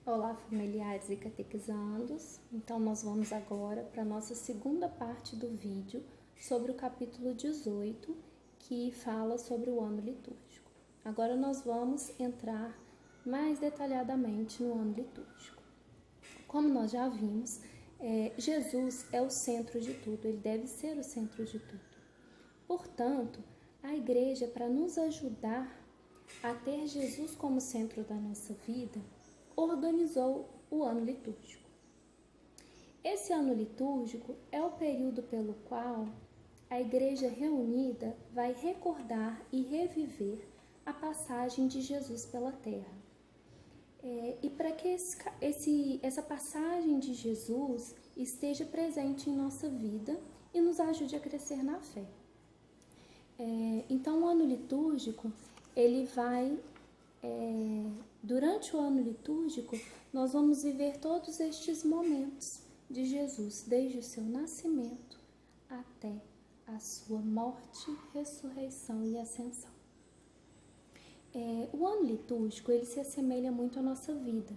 Olá, familiares e catequizandos. Então, nós vamos agora para a nossa segunda parte do vídeo sobre o capítulo 18, que fala sobre o ano litúrgico. Agora nós vamos entrar mais detalhadamente no ano litúrgico. Como nós já vimos, Jesus é o centro de tudo, ele deve ser o centro de tudo. Portanto, a igreja, para nos ajudar a ter Jesus como centro da nossa vida, organizou o ano litúrgico. Esse ano litúrgico é o período pelo qual a igreja reunida vai recordar e reviver a passagem de Jesus pela terra. E para que essa passagem de Jesus esteja presente em nossa vida e nos ajude a crescer na fé. Então, o ano litúrgico, ele vai... durante o ano litúrgico, nós vamos viver todos estes momentos de Jesus, desde o seu nascimento até a sua morte, ressurreição e ascensão. O ano litúrgico, ele se assemelha muito à nossa vida.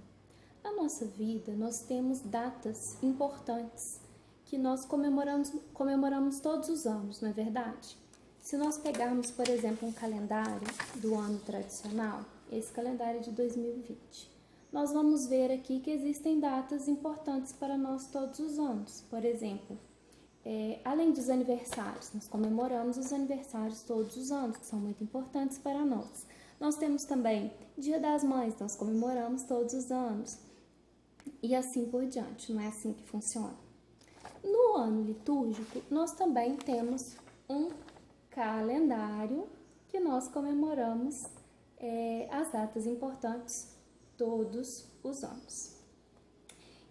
Na nossa vida, nós temos datas importantes que nós comemoramos todos os anos, não é verdade? Se nós pegarmos, por exemplo, um calendário do ano tradicional, esse calendário de 2020, nós vamos ver aqui que existem datas importantes para nós todos os anos. Por exemplo, além dos aniversários, nós comemoramos os aniversários todos os anos, que são muito importantes para nós. Nós temos também Dia das Mães, nós comemoramos todos os anos. E assim por diante, não é assim que funciona. No ano litúrgico, nós também temos um calendário que nós comemoramos as datas importantes todos os anos.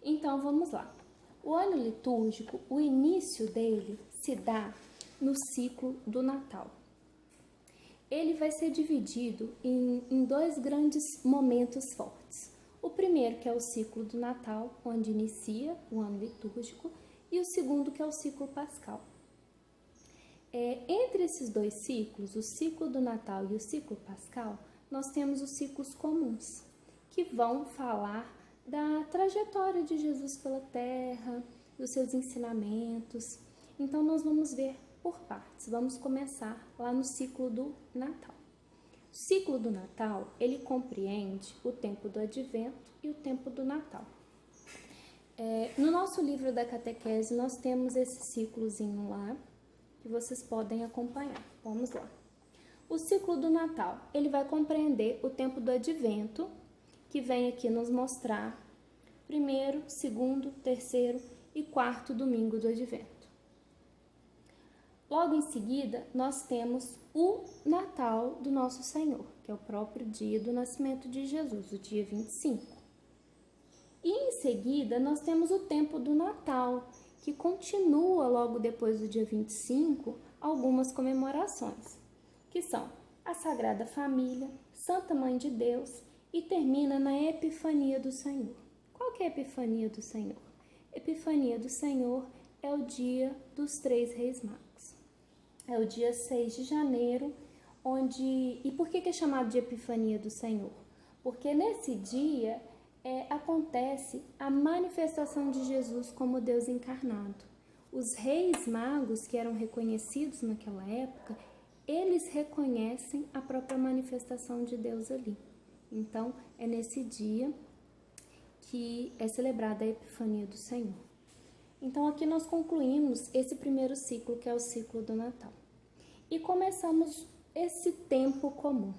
Então, vamos lá. O ano litúrgico, o início dele se dá no ciclo do Natal. Ele vai ser dividido em dois grandes momentos fortes. O primeiro, que é o ciclo do Natal, onde inicia o ano litúrgico, e o segundo, que é o ciclo pascal. Entre esses dois ciclos, o ciclo do Natal e o ciclo pascal, nós temos os ciclos comuns, que vão falar da trajetória de Jesus pela terra, dos seus ensinamentos. Então, nós vamos ver por partes. Vamos começar lá no ciclo do Natal. O ciclo do Natal, ele compreende o tempo do Advento e o tempo do Natal. No nosso livro da catequese, nós temos esse ciclozinho lá, que vocês podem acompanhar. Vamos lá. O ciclo do Natal, ele vai compreender o tempo do Advento, que vem aqui nos mostrar primeiro, segundo, terceiro e quarto domingo do Advento. Logo em seguida, nós temos o Natal do Nosso Senhor, que é o próprio dia do nascimento de Jesus, o dia 25. E em seguida, nós temos o tempo do Natal, que continua logo depois do dia 25, algumas comemorações, que são a Sagrada Família, Santa Mãe de Deus e termina na Epifania do Senhor. Qual que é a Epifania do Senhor? Epifania do Senhor é o dia dos Três Reis Magos. É o dia 6 de janeiro, E por que é chamado de Epifania do Senhor? Porque nesse dia acontece a manifestação de Jesus como Deus encarnado. Os reis magos, que eram reconhecidos naquela época, eles reconhecem a própria manifestação de Deus ali. Então, é nesse dia que é celebrada a Epifania do Senhor. Então, aqui nós concluímos esse primeiro ciclo, que é o ciclo do Natal. E começamos esse tempo comum.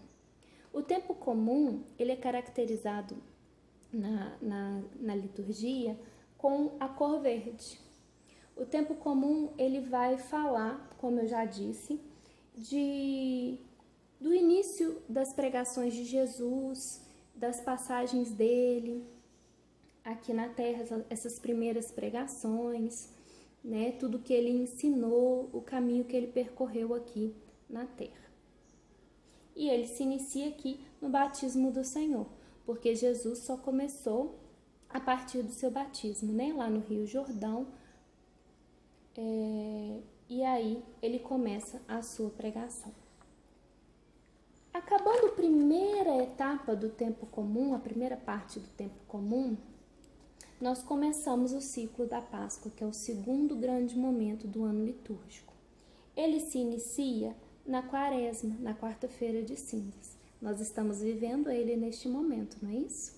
O tempo comum, ele é caracterizado na liturgia com a cor verde. O tempo comum, ele vai falar, como eu já disse, do início das pregações de Jesus, das passagens dele aqui na terra, essas primeiras pregações, né? Tudo que ele ensinou, o caminho que ele percorreu aqui na terra. E ele se inicia aqui no batismo do Senhor, porque Jesus só começou a partir do seu batismo, né? Lá no Rio Jordão. E aí ele começa a sua pregação. Acabando o primeira etapa do tempo comum, a primeira parte do tempo comum, nós começamos o ciclo da Páscoa, que é o segundo grande momento do ano litúrgico. Ele se inicia na Quaresma, na quarta-feira de cinzas. Nós estamos vivendo ele neste momento, não é isso?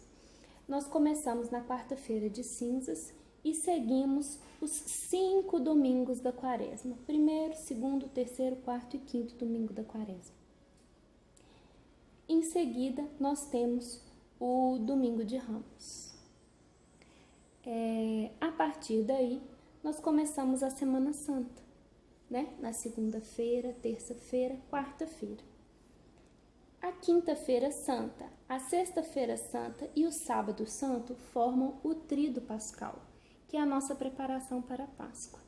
Nós começamos na quarta-feira de cinzas e seguimos os 5 domingos da Quaresma. Primeiro, segundo, terceiro, quarto e quinto domingo da Quaresma. Em seguida, nós temos o Domingo de Ramos. A partir daí, nós começamos a Semana Santa, né? Na segunda-feira, terça-feira, quarta-feira. A Quinta-feira Santa, a Sexta-feira Santa e o Sábado Santo formam o Tríduo Pascal, que é a nossa preparação para a Páscoa.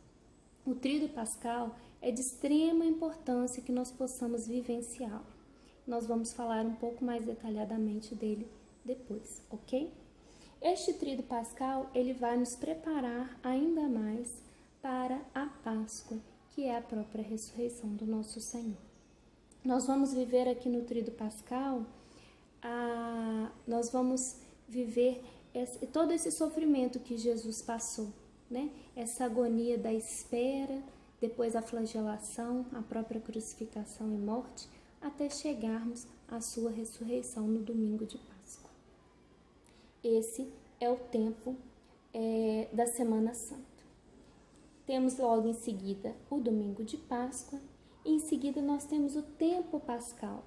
O Tríduo Pascal é de extrema importância que nós possamos vivenciá-lo. Nós vamos falar um pouco mais detalhadamente dele depois, ok? Este Tríduo Pascal, ele vai nos preparar ainda mais para a Páscoa, que é a própria ressurreição do nosso Senhor. Nós vamos viver aqui no Tríduo Pascal, nós vamos viver todo esse sofrimento que Jesus passou, né? Essa agonia da espera, depois a flagelação, a própria crucificação e morte, até chegarmos à sua ressurreição no domingo de Páscoa. Esse é o tempo da Semana Santa. Temos logo em seguida o domingo de Páscoa e em seguida nós temos o tempo pascal,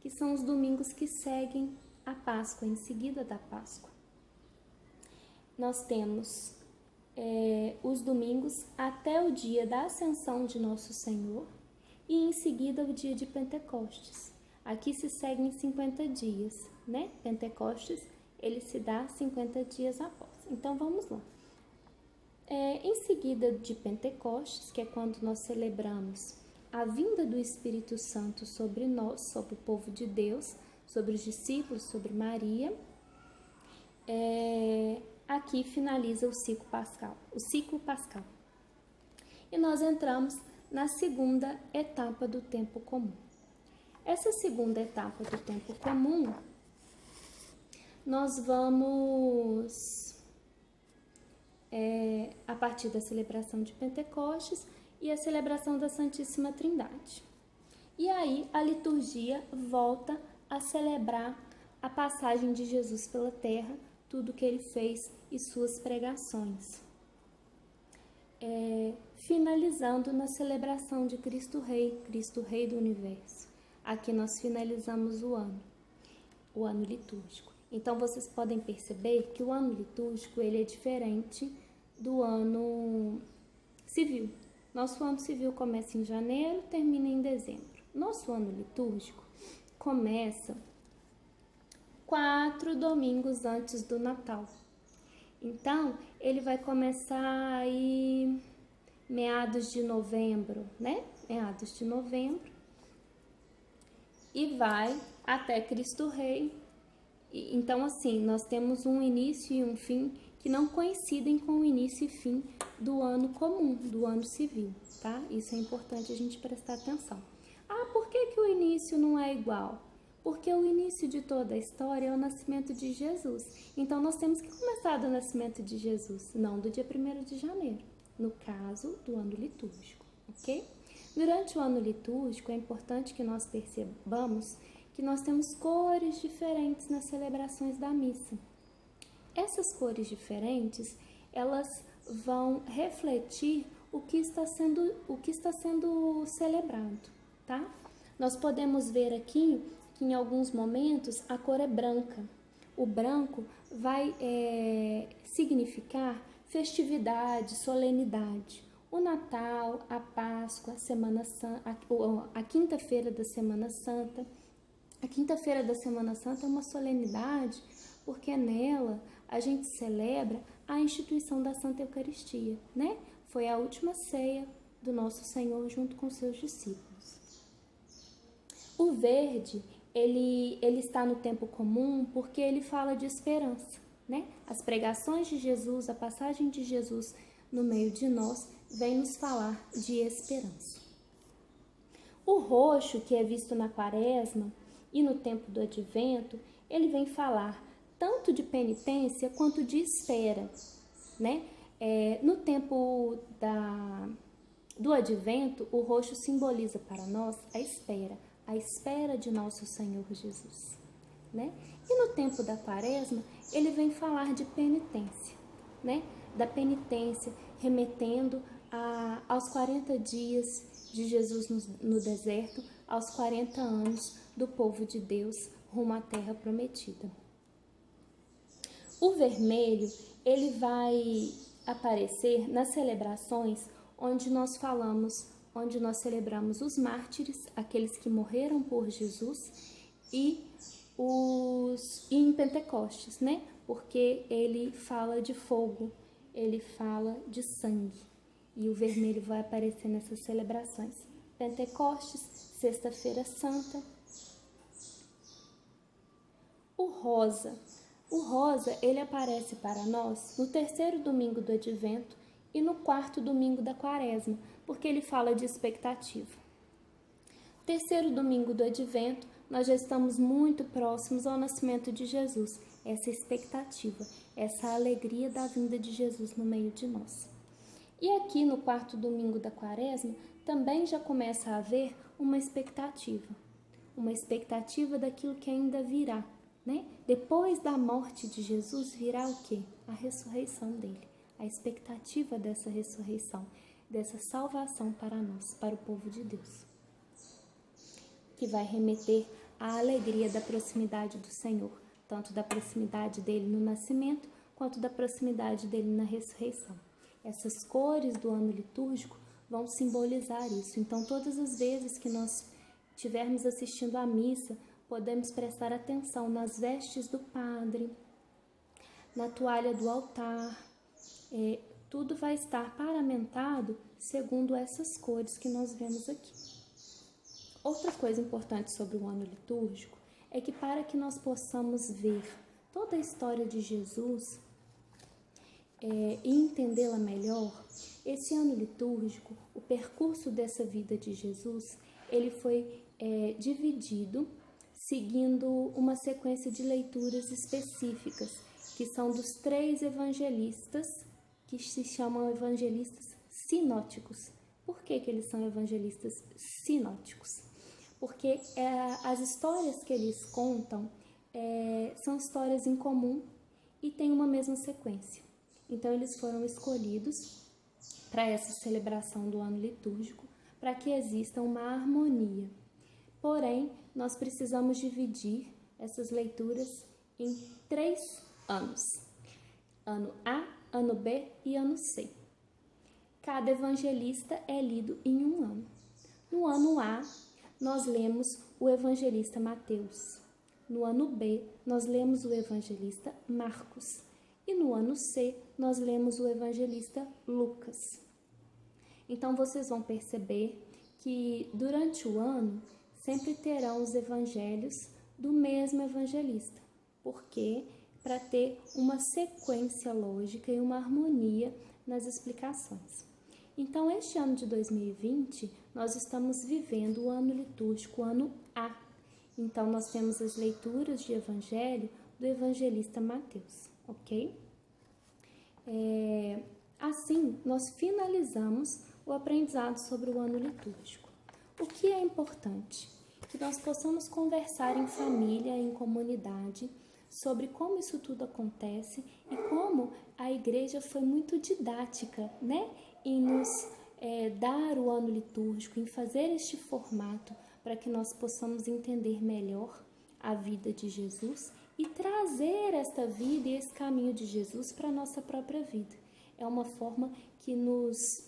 que são os domingos que seguem a Páscoa, em seguida da Páscoa. Nós temos os domingos até o dia da Ascensão de Nosso Senhor e em seguida o dia de Pentecostes. Aqui se seguem 50 dias, né? Pentecostes, ele se dá 50 dias após. Então, vamos lá. Em seguida de Pentecostes, que é quando nós celebramos a vinda do Espírito Santo sobre nós, sobre o povo de Deus, sobre os discípulos, sobre Maria, aqui finaliza o ciclo pascal. E nós entramos na segunda etapa do tempo comum. Essa segunda etapa do tempo comum, nós vamos, a partir da celebração de Pentecostes e a celebração da Santíssima Trindade. E aí a liturgia volta a celebrar a passagem de Jesus pela terra, tudo que ele fez e suas pregações. Finalizando na celebração de Cristo Rei do Universo. Aqui nós finalizamos o ano litúrgico. Então vocês podem perceber que o ano litúrgico ele é diferente do ano civil. Nosso ano civil começa em janeiro, termina em dezembro. Nosso ano litúrgico começa 4 domingos antes do Natal. Então, ele vai começar aí meados de novembro, né? Meados de novembro. E vai até Cristo Rei. Então, assim, nós temos um início e um fim que não coincidem com o início e fim do ano comum, do ano civil, tá? Isso é importante a gente prestar atenção. Por que o início não é igual? Porque o início de toda a história é o nascimento de Jesus. Então, nós temos que começar do nascimento de Jesus, não do dia 1º de janeiro, no caso do ano litúrgico, ok? Durante o ano litúrgico, é importante que nós percebamos que nós temos cores diferentes nas celebrações da missa. Essas cores diferentes, elas vão refletir o que está sendo celebrado, tá? Nós podemos ver aqui que em alguns momentos a cor é branca. O branco vai significar festividade, solenidade. O Natal, a Páscoa, a Semana Santa, a Quinta-feira da Semana Santa. A Quinta-feira da Semana Santa é uma solenidade porque nela a gente celebra a instituição da Santa Eucaristia, né? Foi a última ceia do nosso Senhor junto com seus discípulos. O verde, ele está no tempo comum porque ele fala de esperança, né? As pregações de Jesus, a passagem de Jesus no meio de nós, vem nos falar de esperança. O roxo, que é visto na Quaresma, e no tempo do advento, ele vem falar tanto de penitência quanto de espera, né? No tempo do advento, o roxo simboliza para nós a espera de nosso Senhor Jesus, né? E no tempo da quaresma, ele vem falar de penitência, né? Da penitência, remetendo aos 40 dias de Jesus no deserto, aos 40 anos do povo de Deus rumo à terra prometida. O vermelho, ele vai aparecer nas celebrações onde nós celebramos os mártires, aqueles que morreram por Jesus, e em Pentecostes, né? Porque ele fala de fogo, ele fala de sangue, e o vermelho vai aparecer nessas celebrações. Pentecostes, Sexta-feira Santa. O rosa, ele aparece para nós no terceiro domingo do advento e no quarto domingo da quaresma, porque ele fala de expectativa. Terceiro domingo do advento, nós já estamos muito próximos ao nascimento de Jesus, essa expectativa, essa alegria da vinda de Jesus no meio de nós. E aqui no quarto domingo da quaresma, também já começa a haver uma expectativa daquilo que ainda virá, né? Depois da morte de Jesus virá o quê? A ressurreição dele, a expectativa dessa ressurreição, dessa salvação para nós, para o povo de Deus, que vai remeter à alegria da proximidade do Senhor, tanto da proximidade dele no nascimento, quanto da proximidade dele na ressurreição. Essas cores do ano litúrgico vão simbolizar isso. Então, todas as vezes que nós estivermos assistindo à missa, podemos prestar atenção nas vestes do padre, na toalha do altar. Tudo vai estar paramentado segundo essas cores que nós vemos aqui. Outra coisa importante sobre o ano litúrgico é que, para que nós possamos ver toda a história de Jesus e entendê-la melhor, esse ano litúrgico, o percurso dessa vida de Jesus, ele foi dividido seguindo uma sequência de leituras específicas, que são dos 3 evangelistas, que se chamam evangelistas sinóticos. Por que eles são evangelistas sinóticos? Porque as histórias que eles contam são histórias em comum e têm uma mesma sequência. Então, eles foram escolhidos para essa celebração do ano litúrgico, para que exista uma harmonia. Porém, nós precisamos dividir essas leituras em 3 anos: ano A, ano B e ano C. Cada evangelista é lido em um ano. No ano A, nós lemos o evangelista Mateus. No ano B, nós lemos o evangelista Marcos. E no ano C, nós lemos o evangelista Lucas. Então, vocês vão perceber que durante o ano sempre terão os evangelhos do mesmo evangelista. Por quê? Para ter uma sequência lógica e uma harmonia nas explicações. Então, este ano de 2020, nós estamos vivendo o ano litúrgico, o ano A. Então, nós temos as leituras de evangelho do evangelista Mateus, ok? Assim, nós finalizamos o aprendizado sobre o ano litúrgico. O que é importante? Que nós possamos conversar em família, em comunidade, sobre como isso tudo acontece e como a igreja foi muito didática, né? Em nos dar o ano litúrgico, em fazer este formato para que nós possamos entender melhor a vida de Jesus e trazer esta vida e esse caminho de Jesus para a nossa própria vida. É uma forma que nos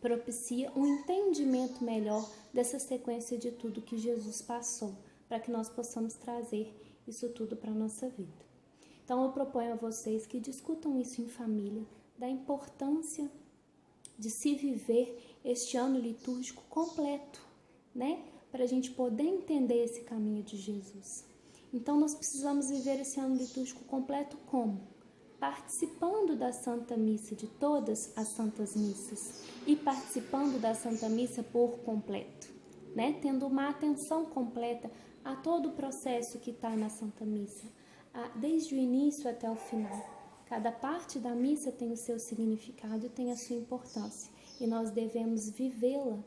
propicia um entendimento melhor dessa sequência de tudo que Jesus passou, para que nós possamos trazer isso tudo para a nossa vida. Então, eu proponho a vocês que discutam isso em família, da importância de se viver este ano litúrgico completo, né? Para a gente poder entender esse caminho de Jesus. Então, nós precisamos viver esse ano litúrgico completo como? Participando da Santa Missa, de todas as Santas Missas, e participando da Santa Missa por completo, né? Tendo uma atenção completa a todo o processo que está na Santa Missa, desde o início até o final. Cada parte da missa tem o seu significado e tem a sua importância, e nós devemos vivê-la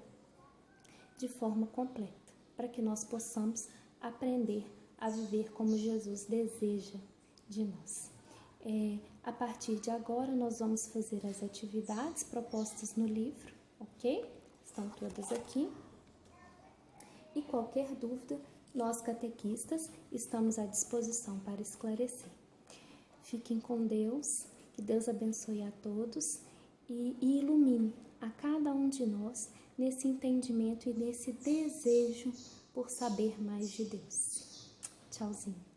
de forma completa, para que nós possamos aprender a viver como Jesus deseja de nós. A partir de agora, nós vamos fazer as atividades propostas no livro, ok? Estão todas aqui. E qualquer dúvida, nós catequistas estamos à disposição para esclarecer. Fiquem com Deus, que Deus abençoe a todos e ilumine a cada um de nós nesse entendimento e nesse desejo por saber mais de Deus. Tchauzinho.